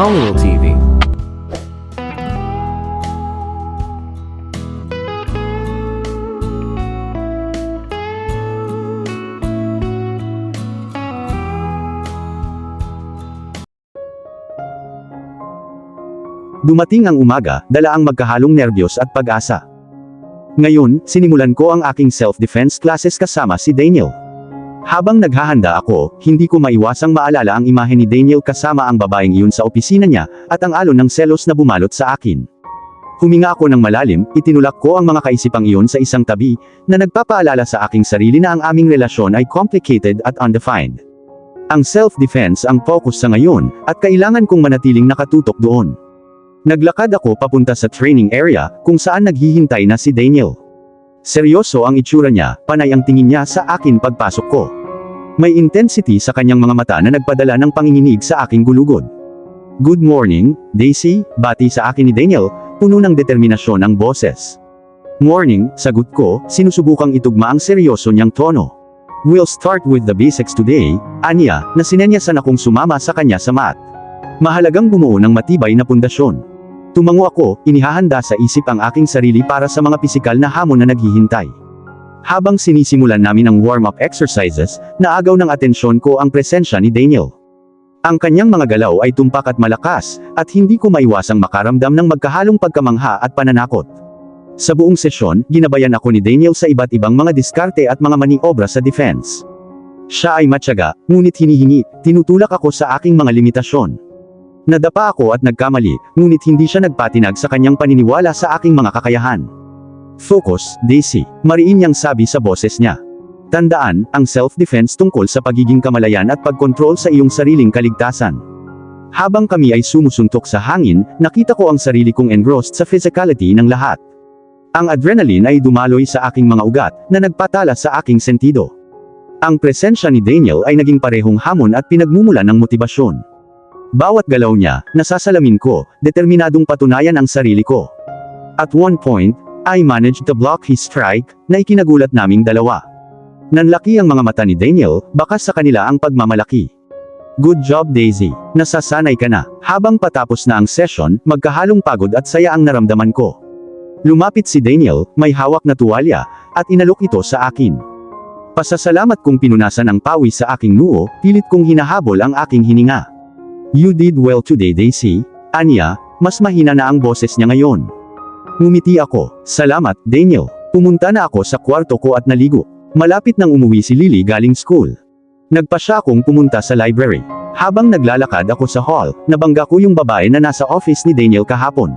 Paulo TV. Dumating ang umaga, dala ang magkahalong nerbiyos at pag-asa. Ngayon, sinimulan ko ang aking self-defense classes kasama si Daniel. Habang naghahanda ako, hindi ko maiwasang maalala ang imahe ni Daniel kasama ang babaeng iyon sa opisina niya, at ang alon ng selos na bumalot sa akin. Huminga ako ng malalim, itinulak ko ang mga kaisipang iyon sa isang tabi, na nagpapaalala sa aking sarili na ang aming relasyon ay complicated at undefined. Ang self-defense ang focus sa ngayon, at kailangan kong manatiling nakatutok doon. Naglakad ako papunta sa training area, kung saan naghihintay na si Daniel. Seryoso ang itsura niya, panay ang tingin niya sa akin pagpasok ko. May intensity sa kanyang mga mata na nagpadala ng panginginig sa aking gulugod. "Good morning, Daisy," bati sa akin ni Daniel, puno ng determinasyon ang boses. "Morning," sagot ko, sinusubukang itugma ang seryoso niyang tono. "We'll start with the basics today," aniya, na sinenyasan akong sumama sa kanya sa mat. Mahalagang bumuo ng matibay na pundasyon. Tumango ako, inihahanda sa isip ang aking sarili para sa mga pisikal na hamon na naghihintay. Habang sinisimulan namin ang warm-up exercises, naagaw ng atensyon ko ang presensya ni Daniel. Ang kanyang mga galaw ay tumpak at malakas, at hindi ko maiwasang makaramdam ng magkahalong pagkamangha at pananakot. Sa buong sesyon, ginabayan ako ni Daniel sa iba't ibang mga diskarte at mga maniobra sa defense. Siya ay matyaga, ngunit hinihingi, tinutulak ako sa aking mga limitasyon. Nadapa ako at nagkamali, ngunit hindi siya nagpatinag sa kanyang paniniwala sa aking mga kakayahan. "Focus, Daisy," mariin niyang sabi sa boses niya. "Tandaan, ang self-defense tungkol sa pagiging kamalayan at pagkontrol sa iyong sariling kaligtasan." Habang kami ay sumusuntok sa hangin, nakita ko ang sarili kong engrossed sa physicality ng lahat. Ang adrenaline ay dumaloy sa aking mga ugat, na nagpatala sa aking sentido. Ang presensya ni Daniel ay naging parehong hamon at pinagmumulan ng motibasyon. Bawat galaw niya, nasasalamin ko, determinadong patunayan ang sarili ko. At one point, I managed to block his strike, na ikinagulat naming dalawa. Nanlaki ang mga mata ni Daniel, bakas sa kanila ang pagmamalaki. "Good job, Daisy. Nasasanay ka na." Habang patapos na ang session, magkahalong pagod at saya ang naramdaman ko. Lumapit si Daniel, may hawak na tuwalya, at inalok ito sa akin. Pasasalamat kong pinunasan ang pawis sa aking noo, pilit kong hinahabol ang aking hininga. "You did well today, Daisy," aniya, mas mahina na ang boses niya ngayon. Ngumiti ako. "Salamat, Daniel." Pumunta na ako sa kwarto ko at naligo. Malapit nang umuwi si Lily galing school. Nagpa siya akong pumunta sa library. Habang naglalakad ako sa hall, nabangga ko yung babae na nasa office ni Daniel kahapon.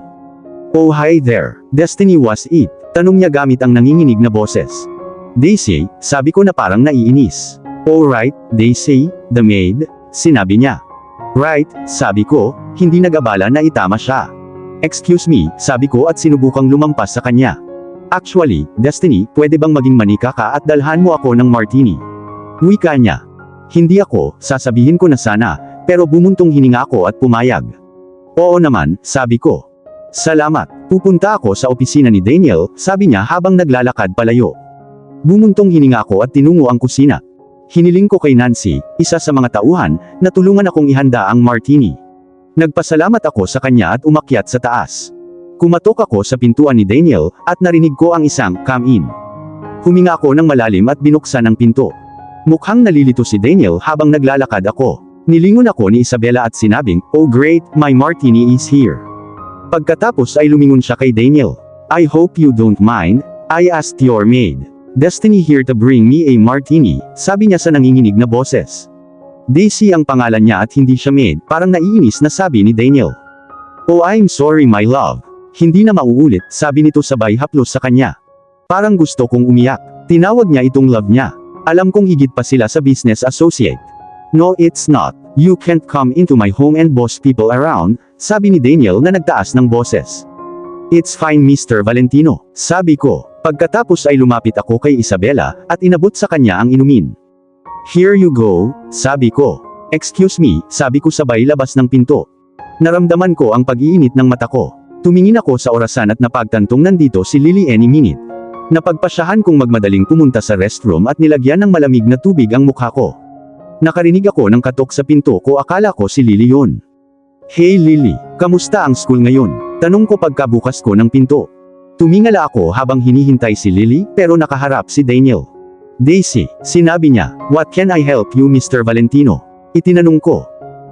"Oh, hi there. Destiny was it?" tanong niya gamit ang nanginginig na boses. "Daisy," sabi ko na parang naiinis. "Oh right, Daisy, the maid," sinabi niya. "Right," sabi ko, hindi nag-abala na itama siya. "Excuse me," sabi ko at sinubukang lumampas sa kanya. "Actually, Destiny, pwede bang maging manika ka at dalhan mo ako ng martini?" Wika niya. Hindi ako, sasabihin ko na sana, pero bumuntong hininga ako at pumayag. "Oo naman," sabi ko. "Salamat." Pupunta ako sa opisina ni Daniel, sabi niya habang naglalakad palayo. Bumuntong hininga ako at tinungo ang kusina. Hiniling ko kay Nancy, isa sa mga tauhan, na tulungan akong ihanda ang martini. Nagpasalamat ako sa kanya at umakyat sa taas. Kumatok ako sa pintuan ni Daniel, at narinig ko ang isang, "Come in." Huminga ako ng malalim at binuksan ang pinto. Mukhang nalilito si Daniel habang naglalakad ako. Nilingon ako ni Isabella at sinabing, "Oh great, my martini is here." Pagkatapos ay lumingon siya kay Daniel. "I hope you don't mind, I asked your maid. Destiny here to bring me a martini," sabi niya sa nanginginig na boses. Daisy ang pangalan niya at hindi siya maid, parang naiinis na sabi ni Daniel. "Oh I'm sorry my love. Hindi na mauulit," sabi nito sabay haplos sa kanya. Parang gusto kong umiyak. Tinawag niya itong love niya. Alam kong higit pa sila sa business associate. "No it's not. You can't come into my home and boss people around," sabi ni Daniel na nagtaas ng boses. "It's fine Mr. Valentino," sabi ko. Pagkatapos ay lumapit ako kay Isabella, at inabot sa kanya ang inumin. "Here you go," sabi ko. "Excuse me," sabi ko sabay labas ng pinto. Naramdaman ko ang pag-iinit ng mata ko. Tumingin ako sa orasan at napagtantong nandito si Lily any minute. Napagpasyahan kong magmadaling pumunta sa restroom at nilagyan ng malamig na tubig ang mukha ko. Nakarinig ako ng katok sa pinto ko, akala ko si Lily yun. Hey Lily, kamusta ang school ngayon? Tanong ko pagkabukas ko ng pinto. Tumingala ako habang hinihintay si Lily, pero nakaharap si Daniel. Daisy, sinabi niya, what can I help you Mr. Valentino? Itinanong ko.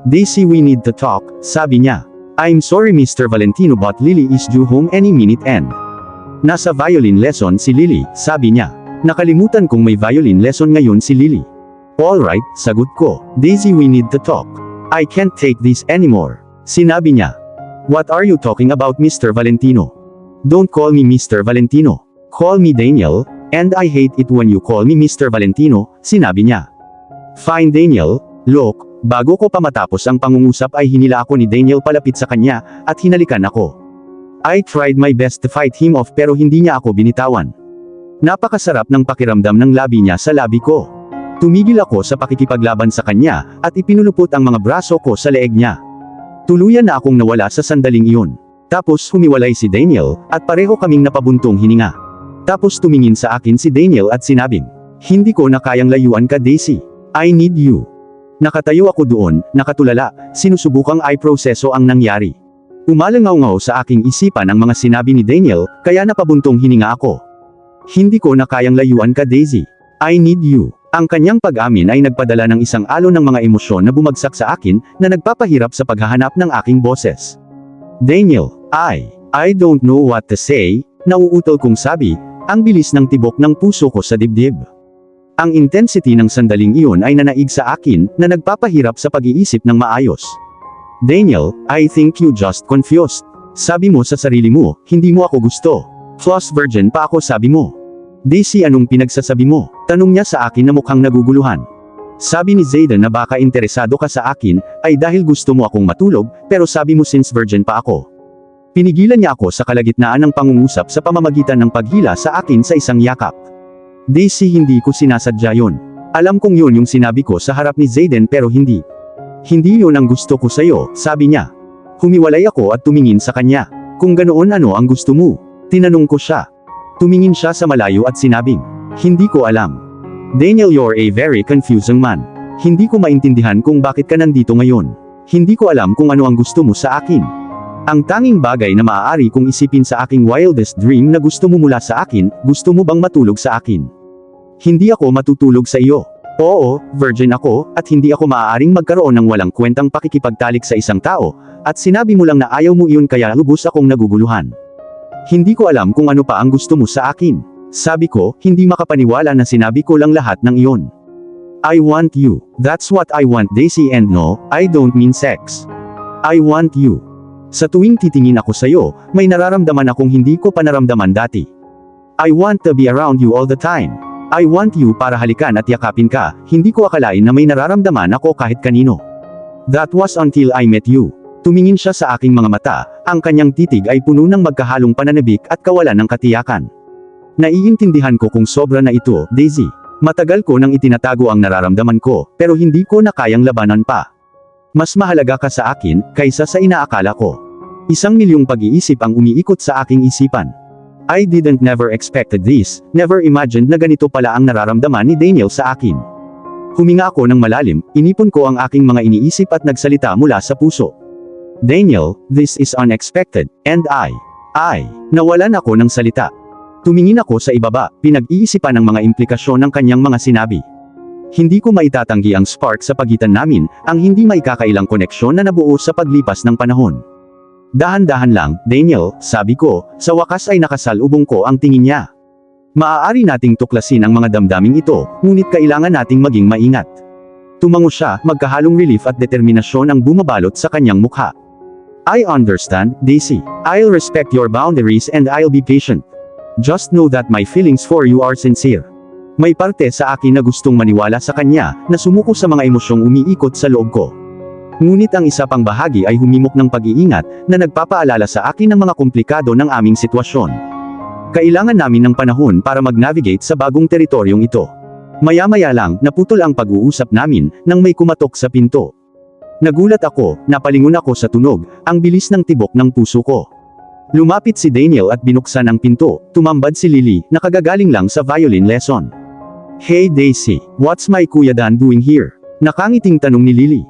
Daisy, we need to talk, sabi niya. I'm sorry Mr. Valentino but Lily is due home any minute and. Nasa violin lesson si Lily, sabi niya. Nakalimutan kong may violin lesson ngayon si Lily. Alright, sagot ko. Daisy, we need to talk. I can't take this anymore. Sinabi niya. What are you talking about Mr. Valentino? Don't call me Mr. Valentino. Call me Daniel, and I hate it when you call me Mr. Valentino, sinabi niya. Fine Daniel, look, bago ko pa matapos ang pangungusap ay hinila ako ni Daniel palapit sa kanya, at hinalikan ako. I tried my best to fight him off pero hindi niya ako binitawan. Napakasarap ng pakiramdam ng labi niya sa labi ko. Tumigil ako sa pakikipaglaban sa kanya, at ipinulupot ang mga braso ko sa leeg niya. Tuluyan na akong nawala sa sandaling iyon. Tapos humiwalay si Daniel, at pareho kaming napabuntong hininga. Tapos tumingin sa akin si Daniel at sinabing, hindi ko na kayang layuan ka Daisy. I need you. Nakatayo ako doon, nakatulala, sinusubukang i-proseso ang nangyari. Umalangaw-ngaw sa aking isipan ang mga sinabi ni Daniel, kaya napabuntong hininga ako. Hindi ko na kayang layuan ka Daisy. I need you. Ang kanyang pag-amin ay nagpadala ng isang alon ng mga emosyon na bumagsak sa akin, na nagpapahirap sa paghahanap ng aking boses. Daniel, I don't know what to say, nauutol kong sabi, ang bilis ng tibok ng puso ko sa dibdib. Ang intensity ng sandaling iyon ay nanaig sa akin, na nagpapahirap sa pag-iisip ng maayos. Daniel, I think you just confused. Sabi mo sa sarili mo, hindi mo ako gusto. Plus virgin pa ako sabi mo. Daisy, anong pinagsasabi mo? Tanong niya sa akin na mukhang naguguluhan. Sabi ni Zayden na baka interesado ka sa akin, ay dahil gusto mo akong matulog, pero sabi mo since virgin pa ako. Pinigilan niya ako sa kalagitnaan ng pangungusap sa pamamagitan ng paghila sa akin sa isang yakap. Daisy, hindi ko sinasadya yon. Alam kong yun yung sinabi ko sa harap ni Zayden pero hindi. Hindi yun ang gusto ko sa'yo, sabi niya. Humiwalay ako at tumingin sa kanya. Kung ganoon ano ang gusto mo? Tinanong ko siya. Tumingin siya sa malayo at sinabing, hindi ko alam. Daniel, you're a very confusing man. Hindi ko maintindihan kung bakit ka nandito ngayon. Hindi ko alam kung ano ang gusto mo sa akin. Ang tanging bagay na maaari kong isipin sa aking wildest dream na gusto mo mula sa akin, gusto mo bang matulog sa akin? Hindi ako matutulog sa iyo. Oo, virgin ako, at hindi ako maaaring magkaroon ng walang kwentang pakikipagtalik sa isang tao, at sinabi mo lang na ayaw mo iyon kaya lubos akong naguguluhan. Hindi ko alam kung ano pa ang gusto mo sa akin. Sabi ko, hindi makapaniwala na sinabi ko lang lahat ng iyon. I want you. That's what I want Daisy, and no, I don't mean sex. I want you. Sa tuwing titingin ako sa iyo, may nararamdaman akong hindi ko pa naramdaman dati. I want to be around you all the time. I want you para halikan at yakapin ka, hindi ko akalain na may nararamdaman ako kahit kanino. That was until I met you. Tumingin siya sa aking mga mata, ang kanyang titig ay puno ng magkahalong pananabik at kawalan ng katiyakan. Naiintindihan ko kung sobra na ito, Daisy. Matagal ko nang itinatago ang nararamdaman ko, pero hindi ko na kayang labanan pa. Mas mahalaga ka sa akin, kaysa sa inaakala ko. 1,000,000 pag-iisip ang umiikot sa aking isipan. I didn't never expected this, never imagined na ganito pala ang nararamdaman ni Daniel sa akin. Huminga ako ng malalim, inipon ko ang aking mga iniisip at nagsalita mula sa puso. Daniel, this is unexpected, and nawalan ako ng salita. Tumingin ako sa ibaba, pinag-iisipan ang mga implikasyon ng kanyang mga sinabi. Hindi ko maitatanggi ang spark sa pagitan namin, ang hindi maikakailang koneksyon na nabuo sa paglipas ng panahon. Dahan-dahan lang, Daniel, sabi ko, sa wakas ay nakasalubong ko ang tingin niya. Maaari nating tuklasin ang mga damdaming ito, ngunit kailangan nating maging maingat. Tumango siya, magkahalong relief at determinasyon ang bumabalot sa kanyang mukha. I understand, Daisy. I'll respect your boundaries and I'll be patient. Just know that my feelings for you are sincere. May parte sa akin na gustong maniwala sa kanya, na sumuko sa mga emosyong umiikot sa loob ko. Ngunit ang isa pang bahagi ay humimok ng pag-iingat, na nagpapaalala sa akin ng mga komplikado ng aming sitwasyon. Kailangan namin ng panahon para mag-navigate sa bagong teritoryong ito. Maya-maya lang, naputol ang pag-uusap namin, nang may kumatok sa pinto. Nagulat ako, napalingon ako sa tunog, ang bilis ng tibok ng puso ko. Lumapit si Daniel at binuksan ang pinto, tumambad si Lily, nakagagaling lang sa violin lesson. Hey Daisy, what's my Kuya Dan doing here? Nakangiting tanong ni Lily.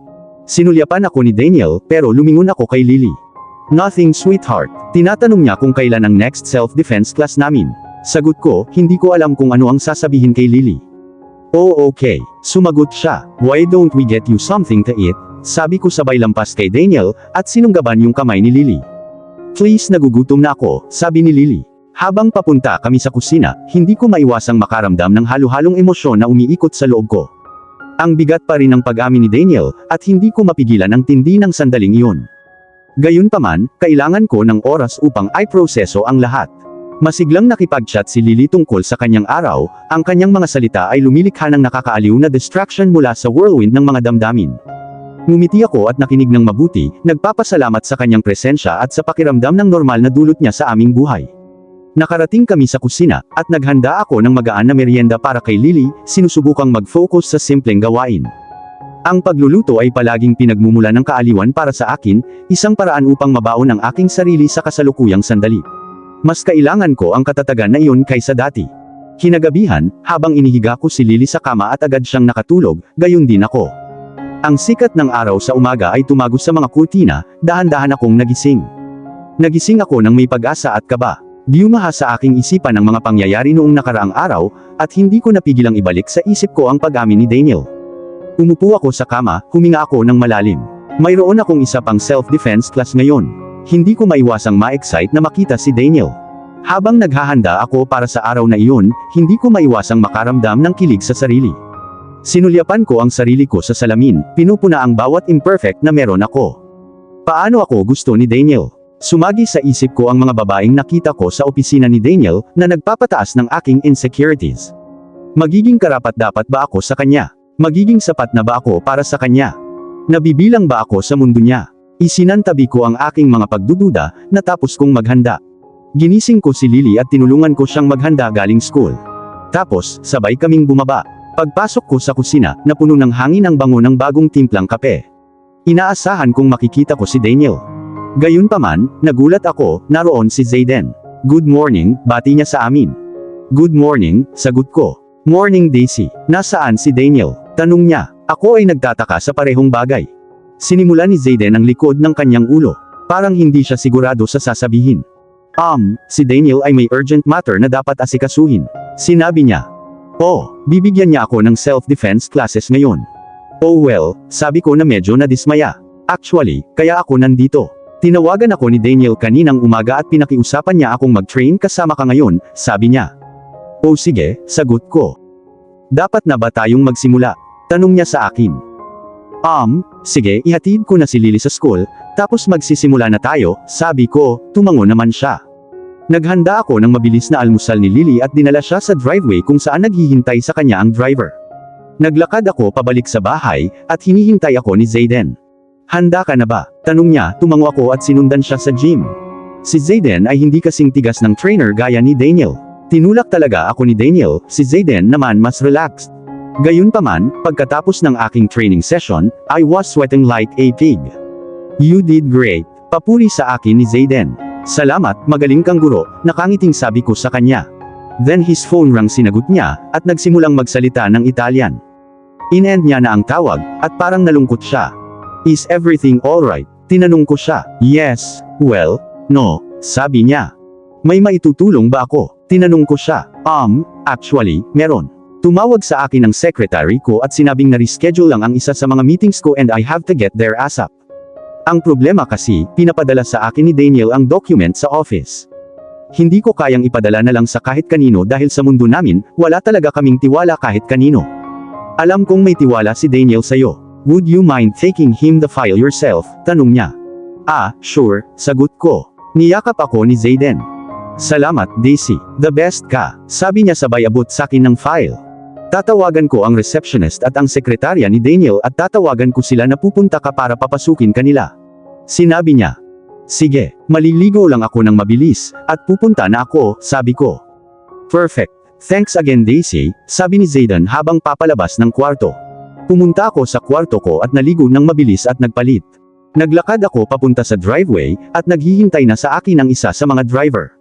Sinulyapan ako ni Daniel, pero lumingon ako kay Lily. Nothing, sweetheart. Tinatanong niya kung kailan ang next self-defense class namin. Sagot ko, hindi ko alam kung ano ang sasabihin kay Lily. Oh okay, sumagot siya. Why don't we get you something to eat? Sabi ko sabay lampas kay Daniel, at sinunggaban yung kamay ni Lily. Please, nagugutom na ako, sabi ni Lily. Habang papunta kami sa kusina, hindi ko maiwasang makaramdam ng halo-halong emosyon na umiikot sa loob ko. Ang bigat pa rin ng pag-amin ni Daniel, at hindi ko mapigilan ang tindi ng sandaling iyon. Gayunpaman, kailangan ko ng oras upang i-proseso ang lahat. Masiglang nakipag-chat si Lily tungkol sa kanyang araw, ang kanyang mga salita ay lumilikha ng nakakaaliw na distraction mula sa whirlwind ng mga damdamin. Ngumiti ako at nakinig ng mabuti, nagpapasalamat sa kanyang presensya at sa pakiramdam ng normal na dulot niya sa aming buhay. Nakarating kami sa kusina, at naghanda ako ng magaan na merienda para kay Lily, sinusubukang mag-focus sa simpleng gawain. Ang pagluluto ay palaging pinagmumula ng kaaliwan para sa akin, isang paraan upang mabaon ang aking sarili sa kasalukuyang sandali. Mas kailangan ko ang katatagan na iyon kaysa dati. Kinagabihan, habang inihiga ko si Lily sa kama at agad siyang nakatulog, gayon din ako. Ang sikat ng araw sa umaga ay tumagos sa mga kurtina, dahan-dahan akong nagising. Nagising ako ng may pag-asa at kaba. Diumaha sa aking isipan ang mga pangyayari noong nakaraang araw, at hindi ko napigilang ibalik sa isip ko ang pag-amin ni Daniel. Umupo ako sa kama, huminga ako ng malalim. Mayroon akong isa pang self-defense class ngayon. Hindi ko maiwasang ma-excite na makita si Daniel. Habang naghahanda ako para sa araw na iyon, hindi ko maiwasang makaramdam ng kilig sa sarili. Sinulyapan ko ang sarili ko sa salamin, pinupuna ang bawat imperfect na meron ako. Paano ako gusto ni Daniel? Sumagi sa isip ko ang mga babaeng nakita ko sa opisina ni Daniel, na nagpapataas ng aking insecurities. Magiging karapat-dapat ba ako sa kanya? Magiging sapat na ba ako para sa kanya? Nabibilang ba ako sa mundo niya? Isinantabi ko ang aking mga pagdududa, natapos kong maghanda. Ginising ko si Lily at tinulungan ko siyang maghanda galing school. Tapos, sabay kaming bumaba. Pagpasok ko sa kusina, napuno ng hangin ang bango ng bagong timplang kape. Inaasahan kong makikita ko si Daniel. Gayunpaman, nagulat ako, naroon si Zayden. Good morning, bati niya sa amin. Good morning, sagot ko. Morning Daisy, nasaan si Daniel? Tanong niya. Ako ay nagtataka sa parehong bagay. Sinimula ni Zayden ang likod ng kanyang ulo. Parang hindi siya sigurado sa sasabihin. Si Daniel ay may urgent matter na dapat asikasuhin. Sinabi niya. Oh, bibigyan niya ako ng self-defense classes ngayon. Oh well, sabi ko na medyo nadismaya. Actually, kaya ako nandito. Tinawagan ako ni Daniel kaninang umaga at pinakiusapan niya akong mag-train kasama ka ngayon, sabi niya. Oh sige, sagot ko. Dapat na ba tayong magsimula? Tanong niya sa akin. Sige, ihatid ko na si Lily sa school, tapos magsisimula na tayo, sabi ko, tumango naman siya. Naghanda ako ng mabilis na almusal ni Lily at dinala siya sa driveway kung saan naghihintay sa kanya ang driver. Naglakad ako pabalik sa bahay, at hinihintay ako ni Zayden. Handa ka na ba? Tanong niya, tumango ako at sinundan siya sa gym. Si Zayden ay hindi kasing tigas ng trainer gaya ni Daniel. Tinulak talaga ako ni Daniel, si Zayden naman mas relaxed. Gayunpaman, pagkatapos ng aking training session, I was sweating like a pig. You did great. Papuri sa akin ni Zayden. Salamat, magaling kang guro, nakangiting sabi ko sa kanya. Then his phone rang, sinagot niya, at nagsimulang magsalita ng Italian. In-end niya na ang tawag, at parang nalungkot siya. Is everything alright? Tinanong ko siya. Yes, well, no, sabi niya. May maitutulong ba ako? Tinanong ko siya. Actually, meron. Tumawag sa akin ang secretary ko at sinabing na-reschedule lang ang isa sa mga meetings ko and I have to get there ASAP. Ang problema kasi, pinapadala sa akin ni Daniel ang document sa office. Hindi ko kayang ipadala na lang sa kahit kanino dahil sa mundo namin, wala talaga kaming tiwala kahit kanino. Alam kong may tiwala si Daniel sa'yo. Would you mind taking him the file yourself? Tanong niya. Sure, sagot ko. Niyakap ako ni Zayden. Salamat, Daisy. The best ka, sabi niya sabay abot sa akin ng file. Tatawagan ko ang receptionist at ang sekretarya ni Daniel at tatawagan ko sila na pupunta ka para papasukin kanila. Sinabi niya. Sige, maliligo lang ako ng mabilis, at pupunta na ako, sabi ko. Perfect. Thanks again Daisy, sabi ni Zayden habang papalabas ng kwarto. Pumunta ako sa kwarto ko at naligo ng mabilis at nagpalit. Naglakad ako papunta sa driveway, at naghihintay na sa akin ang isa sa mga driver.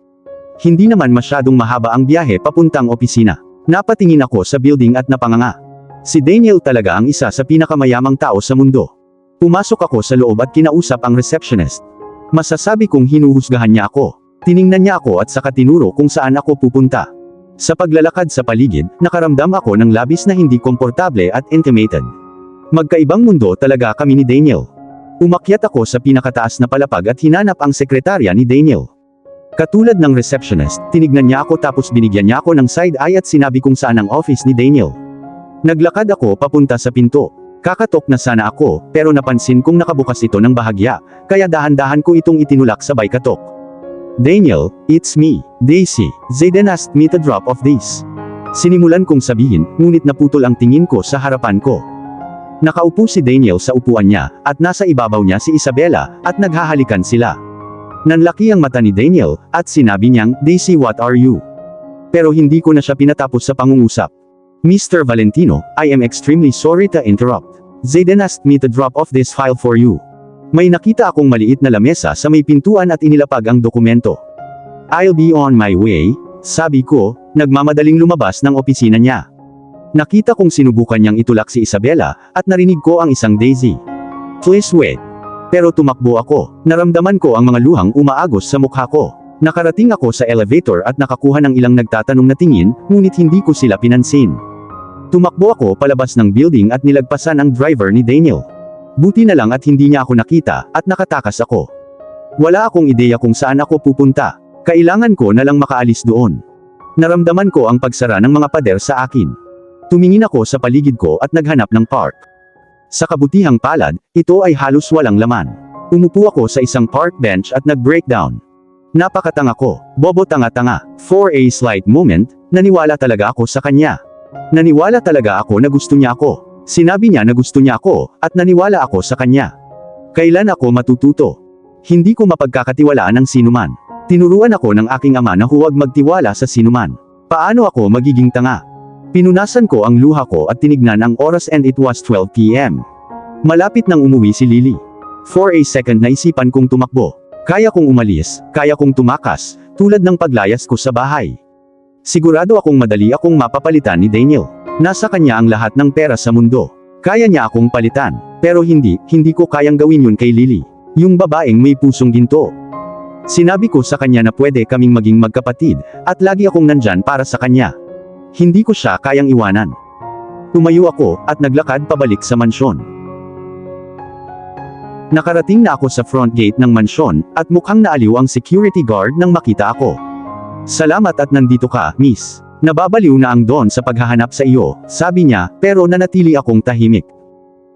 Hindi naman masyadong mahaba ang biyahe papuntang opisina. Napatingin ako sa building at napanganga. Si Daniel talaga ang isa sa pinakamayamang tao sa mundo. Pumasok ako sa loob at kinausap ang receptionist. Masasabi kong hinuhusgahan niya ako. Tiningnan niya ako at saka tinuro kung saan ako pupunta. Sa paglalakad sa paligid, nakaramdam ako ng labis na hindi komportable at intimidated. Magkaibang mundo talaga kami ni Daniel. Umakyat ako sa pinakataas na palapag at hinanap ang sekretarya ni Daniel. Katulad ng receptionist, tinignan niya ako tapos binigyan niya ako ng side eye at sinabi kung saan ang office ni Daniel. Naglakad ako papunta sa pinto. Kakatok na sana ako, pero napansin kong nakabukas ito ng bahagya, kaya dahan-dahan ko itong itinulak sabay katok. Daniel, it's me, Daisy. Zayden asked me to drop off this. Sinimulan kong sabihin, ngunit naputol ang tingin ko sa harapan ko. Nakaupo si Daniel sa upuan niya, at nasa ibabaw niya si Isabela, at naghahalikan sila. Nanlaki ang mata ni Daniel, at sinabi niyang, Daisy, what are you? Pero hindi ko na siya pinatapos sa pangungusap. Mr. Valentino, I am extremely sorry to interrupt. Zayden asked me to drop off this file for you. May nakita akong maliit na lamesa sa may pintuan at inilapag ang dokumento. I'll be on my way, sabi ko, nagmamadaling lumabas ng opisina niya. Nakita kong sinubukan niyang itulak si Isabela, at narinig ko ang isang Daisy. Please wait. Pero tumakbo ako, naramdaman ko ang mga luhang umaagos sa mukha ko. Nakarating ako sa elevator at nakakuha ng ilang nagtatanong na tingin, ngunit hindi ko sila pinansin. Tumakbo ako palabas ng building at nilagpasan ang driver ni Daniel. Buti na lang at hindi niya ako nakita, at nakatakas ako. Wala akong ideya kung saan ako pupunta. Kailangan ko na lang makaalis doon. Naramdaman ko ang pagsara ng mga pader sa akin. Tumingin ako sa paligid ko at naghanap ng park. Sa kabutihang palad, ito ay halos walang laman. Umupo ako sa isang park bench at nag-breakdown. Napakatanga ko, bobo tanga-tanga. For a slight moment, naniwala talaga ako sa kanya. Naniwala talaga ako na gusto niya ako. Sinabi niya na gusto niya ako, at naniwala ako sa kanya. Kailan ako matututo? Hindi ko mapagkakatiwalaan ng sinuman. Tinuruan ako ng aking ama na huwag magtiwala sa sinuman. Paano ako magiging tanga? Pinunasan ko ang luha ko at tinignan ang oras and it was 12 p.m. Malapit nang umuwi si Lily. For a second naisipan kong tumakbo. Kaya kong umalis, kaya kong tumakas, tulad ng paglayas ko sa bahay. Sigurado akong madali akong mapapalitan ni Daniel. Nasa kanya ang lahat ng pera sa mundo. Kaya niya akong palitan. Pero hindi ko kayang gawin yun kay Lily. Yung babaeng may pusong ginto. Sinabi ko sa kanya na pwede kaming maging magkapatid, at lagi akong nandyan para sa kanya. Hindi ko siya kayang iwanan. Tumayo ako, at naglakad pabalik sa mansyon. Nakarating na ako sa front gate ng mansyon, at mukhang naaliw ang security guard nang makita ako. Salamat at nandito ka, miss. Nababaliw na ang Don sa paghahanap sa iyo, sabi niya, pero nanatili akong tahimik.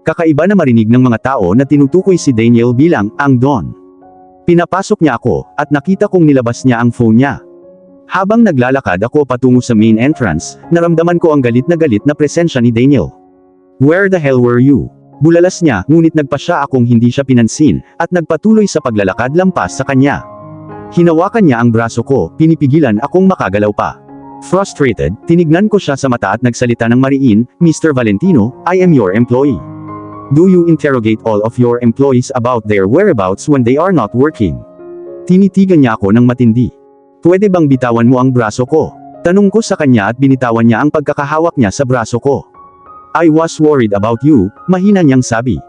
Kakaiba na marinig ng mga tao na tinutukoy si Daniel bilang, ang Don. Pinapasok niya ako, at nakita kong nilabas niya ang phone niya. Habang naglalakad ako patungo sa main entrance, naramdaman ko ang galit na presensya ni Daniel. Where the hell were you? Bulalas niya, ngunit nagpa siya akong hindi siya pinansin, at nagpatuloy sa paglalakad lampas sa kanya. Hinawakan niya ang braso ko, pinipigilan akong makagalaw pa. Frustrated, tinignan ko siya sa mata at nagsalita ng mariin, Mr. Valentino, I am your employee. Do you interrogate all of your employees about their whereabouts when they are not working? Tinitigan niya ako ng matindi. Pwede bang bitawan mo ang braso ko? Tanong ko sa kanya at binitawan niya ang pagkakahawak niya sa braso ko. I was worried about you, mahina niyang sabi.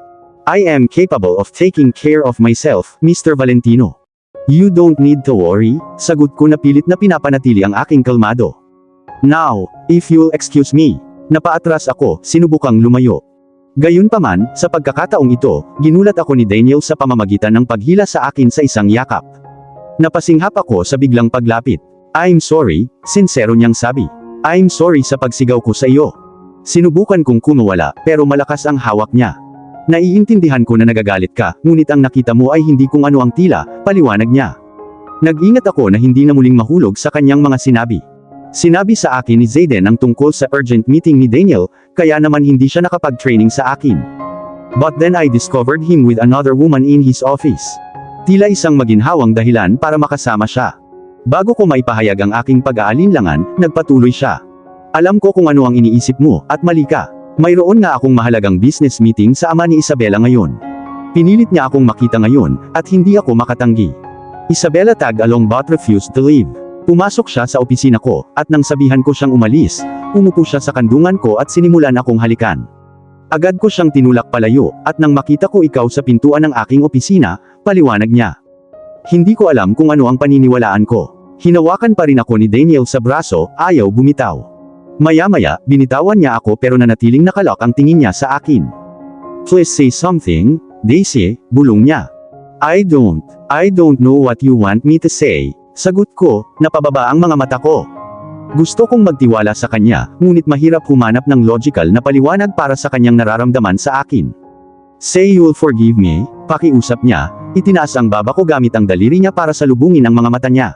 I am capable of taking care of myself, Mr. Valentino. You don't need to worry, sagot ko na pilit na pinapanatili ang aking kalmado. Now, if you'll excuse me. Napaatras ako, sinubukang lumayo. Gayunpaman, sa pagkakataong ito, ginulat ako ni Daniel sa pamamagitan ng paghila sa akin sa isang yakap. Napasinghap ako sa biglang paglapit. I'm sorry, sincero niyang sabi. I'm sorry sa pagsigaw ko sa iyo. Sinubukan kong kumawala, pero malakas ang hawak niya. Naiintindihan ko na nagagalit ka, ngunit ang nakita mo ay hindi kung ano ang tila, paliwanag niya. Nag-ingat ako na hindi na muling mahulog sa kanyang mga sinabi. Sinabi sa akin ni Zayden ang tungkol sa urgent meeting ni Daniel, kaya naman hindi siya nakapag-training sa akin. But then I discovered him with another woman in his office. Tila isang maginhawang dahilan para makasama siya. Bago ko maipahayag ang aking pag-aalinlangan, nagpatuloy siya. Alam ko kung ano ang iniisip mo, at mali ka. Mayroon nga akong mahalagang business meeting sa ama ni Isabela ngayon. Pinilit niya akong makita ngayon, at hindi ako makatanggi. Isabela tagged along but refused to leave. Pumasok siya sa opisina ko, at nang sabihan ko siyang umalis, umupo siya sa kandungan ko at sinimulan akong halikan. Agad ko siyang tinulak palayo, at nang makita ko ikaw sa pintuan ng aking opisina, paliwanag niya. Hindi ko alam kung ano ang paniniwalaan ko. Hinawakan pa rin ako ni Daniel sa braso, ayaw bumitaw. Maya-maya, binitawan niya ako pero nanatiling nakalak ang tingin niya sa akin. Please say something, Daisy, bulong niya. I don't know what you want me to say. Sagot ko, napababa ang mga mata ko. Gusto kong magtiwala sa kanya, ngunit mahirap humanap ng logical na paliwanag para sa kanyang nararamdaman sa akin. Say you'll forgive me, pakiusap niya, itinaas ang baba ko gamit ang daliri niya para salubungin ang mga mata niya.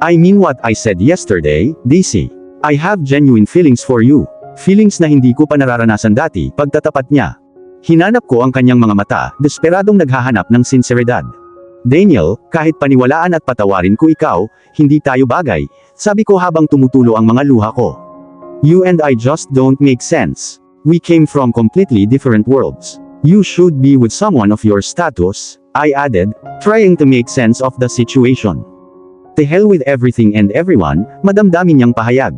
I mean what I said yesterday, Daisy. I have genuine feelings for you. Feelings na hindi ko pa nararanasan dati, pagtatapat niya. Hinanap ko ang kanyang mga mata, desperadong naghahanap ng sinseridad. Daniel, kahit paniwalaan at patawarin ko ikaw, hindi tayo bagay, sabi ko habang tumutulo ang mga luha ko. You and I just don't make sense. We came from completely different worlds. You should be with someone of your status, I added, trying to make sense of the situation. The hell with everything and everyone, madamdamin niyang pahayag.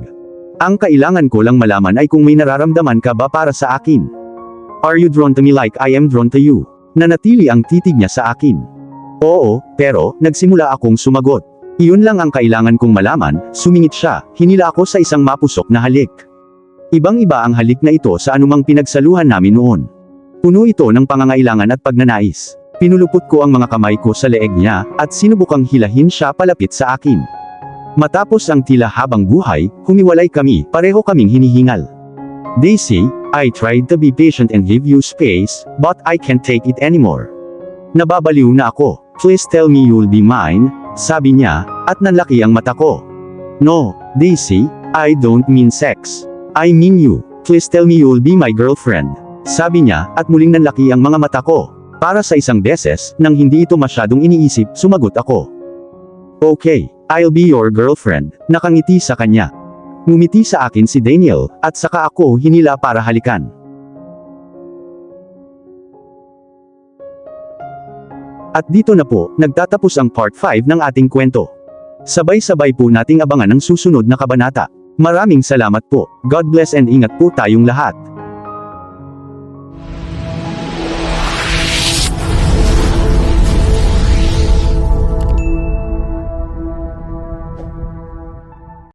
Ang kailangan ko lang malaman ay kung may nararamdaman ka ba para sa akin. Are you drawn to me like I am drawn to you? Nanatili ang titig niya sa akin. Oo, pero, nagsimula akong sumagot. Iyon lang ang kailangan kong malaman, sumingit siya, hinila ako sa isang mapusok na halik. Ibang-iba ang halik na ito sa anumang pinagsaluhan namin noon. Puno ito ng pangangailangan at pagnanais. Pinulupot ko ang mga kamay ko sa leeg niya, at sinubukang hilahin siya palapit sa akin. Matapos ang tila habang buhay, humiwalay kami, pareho kaming hinihingal. Daisy, I tried to be patient and give you space, but I can't take it anymore. Nababaliw na ako. Please tell me you'll be mine, sabi niya, at nanlaki ang mata ko. No, Daisy, I don't mean sex. I mean you. Please tell me you'll be my girlfriend, sabi niya, at muling nanlaki ang mga mata ko. Para sa isang beses, nang hindi ito masyadong iniisip, sumagot ako. Okay, I'll be your girlfriend, nakangiti sa kanya. Ngumiti sa akin si Daniel, at saka ako hinila para halikan. At dito na po, nagtatapos ang part 5 ng ating kwento. Sabay-sabay po nating abangan ang susunod na kabanata. Maraming salamat po. God bless and ingat po tayong lahat.